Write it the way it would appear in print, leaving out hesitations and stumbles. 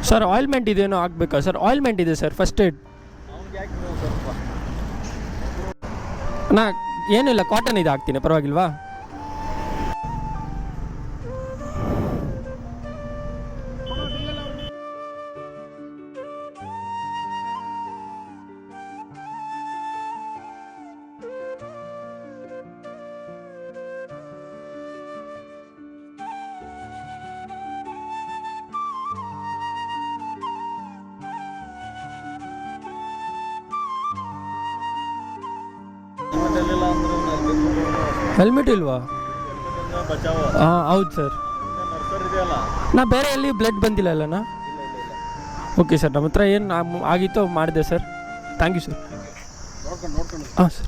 Sir ailment ಇದೇನೋ ಆಗಬೇಕಾ sir? Ailment ಇದೆ sir, first aid. ನಾ ಏನಿಲ್ಲ, ಕಾಟನ್ ಇದು ಹಾಕ್ತೀನಿ, ಪರವಾಗಿಲ್ವಾ? ಹೆಲ್ಮೆಟ್ ಇಲ್ವಾ? ಹಾಂ ಹೌದು ಸರ್. ನಾ ಬೇರೆ ಎಲ್ಲಿ ಬ್ಲಡ್ ಬಂದಿಲ್ಲ ಅಲ್ಲನಾ? ಓಕೆ ಸರ್, ನಮ್ಮ ಹತ್ರ ಏನು ಆಗಿತ್ತೋ ಮಾಡಿದೆ ಸರ್. Thank you sir. ಹಾಂ ಸರ್.